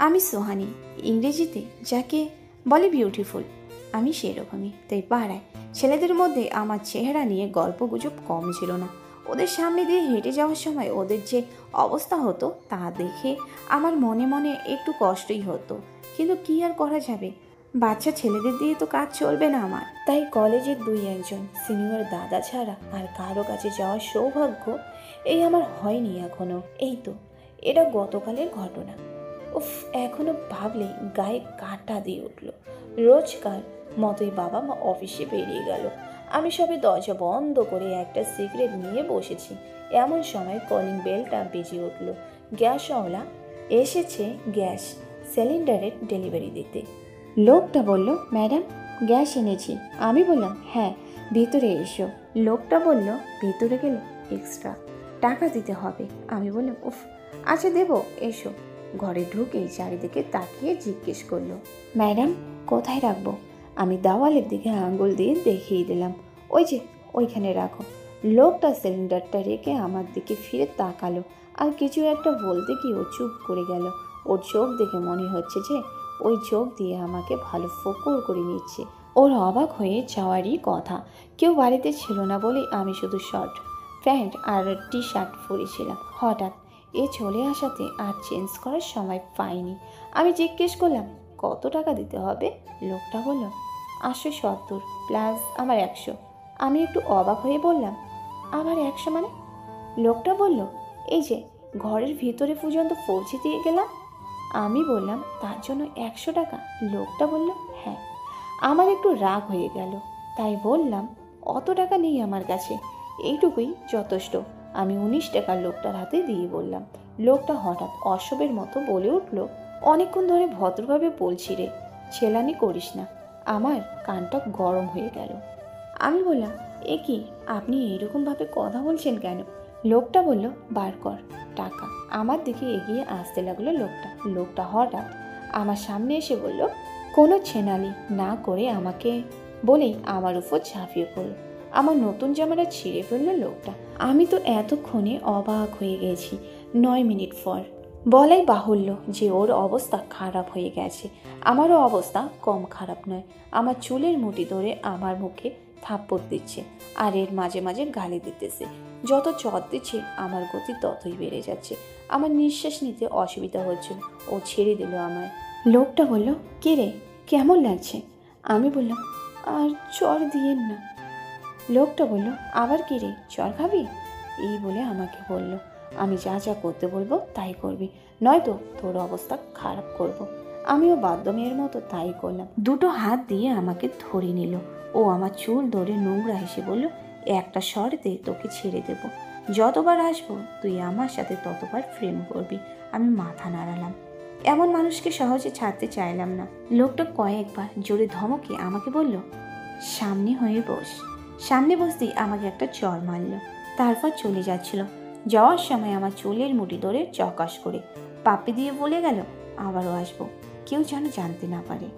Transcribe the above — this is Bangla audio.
আমি সোহানি, ইংরেজিতে যাকে বলে বিউটিফুল, আমি সেরকমই। তাই পাড়ায় ছেলেদের মধ্যে আমার চেহারা নিয়ে গল্পগুজব কম ছিল না। ওদের সামনে দিয়ে হেঁটে যাওয়ার সময় ওদের যে অবস্থা হতো তা দেখে আমার মনে মনে একটু কষ্টই হতো, কিন্তু কি আর করা যাবে, বাচ্চা ছেলেদের দিয়ে তো কাজ চলবে না আমার। তাই কলেজের 2-1 সিনিয়র দাদা ছাড়া আর কারো কাছে যাওয়ার সৌভাগ্য এই আমার হয়নি এখনো। এই তো এটা গতকালের ঘটনা। উফ, এখনো ভাবলেই গায়ে কাঁটা দিয়ে উঠল। রোজকার মতোই বাবা মা অফিসে বেরিয়ে গেল। আমি সবে দরজা বন্ধ করে একটা সিগারেট নিয়ে বসেছি, এমন সময় কলিং বেলটা বেজে উঠল। গ্যাসওয়ালা এসেছে গ্যাস সিলিন্ডারের ডেলিভারি দিতে। লোকটা বলল, ম্যাডাম গ্যাস এনেছি। আমি বললাম, হ্যাঁ ভিতরে এসো। লোকটা বলল, ভিতরে গেলে এক্সট্রা টাকা দিতে হবে। আমি বললাম, উফ আচ্ছা দেবো, এসো। ঘরে ঢুকেই চারিদিকে তাকিয়ে জিজ্ঞেস করলো, ম্যাডাম কোথায় রাখবো? আমি দেওয়ালের দিকে আঙ্গুল দিয়ে দেখিয়ে দিলাম, ওই যে ওইখানে রাখো। লোকটা সিলিন্ডারটা রেখে আমার দিকে ফিরে তাকালো, আর কিছু একটা বলতে গিয়ে ও চুপ করে গেল। ওর চোখ দেখে মনে হচ্ছে যে ওই চোখ দিয়ে আমাকে ভালো ফোকর করে নিচ্ছে। ওর অবাক হয়ে যাওয়ারই কথা। কেউ বাড়িতে ছিল না বলে আমি শুধু শর্ট প্যান্ট আর টি শার্ট পরেছিলাম। হঠাৎ এ চলে আসাতে আর চেঞ্জ করার সময় পাইনি। আমি জিজ্ঞেস করলাম, কত টাকা দিতে হবে? লোকটা বলল, 870 প্লাস আমার 100। আমি একটু অবাক হয়ে বললাম, আবার 100 মানে? লোকটা বলল, এই যে ঘরের ভিতরে পর্যন্ত পৌঁছে দিয়ে গেলাম। আমি বললাম, তার জন্য 100 টাকা? লোকটা বলল, হ্যাঁ। আমার একটু রাগ হয়ে গেল, তাই বললাম, অত টাকা নেই আমার কাছে, এইটুকুই যথেষ্ট। আমি 19 টাকা লোকটার হাতে দিয়ে বললাম। লোকটা হঠাৎ অসবের মতো বলে উঠল, অনেকক্ষণ ধরে ভদ্রভাবে বলছি রে, ছেলানি করিস না। আমার কানটা গরম হয়ে গেল। আমি বললাম, এ কি, আপনি এইরকমভাবে কথা বলছেন কেন? লোকটা বলল, বার কর টাকা। আমার দিকে এগিয়ে আসতে লাগলো লোকটা হঠাৎ আমার সামনে এসে বলল, কোনো ছেনালি না করে আমাকে বলেই আমার উপর ঝাঁপিয়ে পড়ল। আমার নতুন জামাটা ছিঁড়ে ফেললো লোকটা। আমি তো এতক্ষণে অবাক হয়ে গেছি। 9 মিনিট পর বলাই বাহুল্য যে ওর অবস্থা খারাপ হয়ে গেছে। আমারও অবস্থা কম খারাপ নয়। আমার চুলের মুঠি ধরে আমার মুখে থাপ্পড় দিচ্ছে, আর এর মাঝে মাঝে গালি দিতেছে। যত চট দিচ্ছে আমার গতি ততই বেড়ে যাচ্ছে। আমার নিঃশ্বাস নিতে অসুবিধা হচ্ছিল। ও ছেড়ে দিল আমায়। লোকটা বলল, কে রে, কেমন লাগছে? আমি বললাম, আর চড় দিয়েন না। লোকটা বলল, আবার কি রে, চড় খাবি? এই বলে আমাকে বলল, আমি যা যা করতে বলবো তাই করবি, নয়তো তোর অবস্থা খারাপ করব। আমিও বাধ্য মেয়ের মতো তাই করলাম। দুটো হাত দিয়ে আমাকে ধরে নিল। ও আমার চুল ধরে নোংরা হেসে বলল, একটা শর্তে তোকে ছেড়ে দেব, যতবার আসবো তুই আমার সাথে ততবার প্রেম করবি। আমি মাথা নাড়ালাম। এমন মানুষকে সহজে ছাড়তে চাইলাম না। লোকটা কয়েকবার জোরে ধমকে আমাকে বলল, সামনে হয়ে বস। সামনে বসতেই আমাকে একটা চড় মারল, তারপর চলে যাচ্ছিল। যাওয়ার সময় আমার চুলের মুঠি ধরে চকাশ করে পাপ্পি দিয়ে বলে গেল, আবারও আসবো, কেউ যেন জানতে না পারে।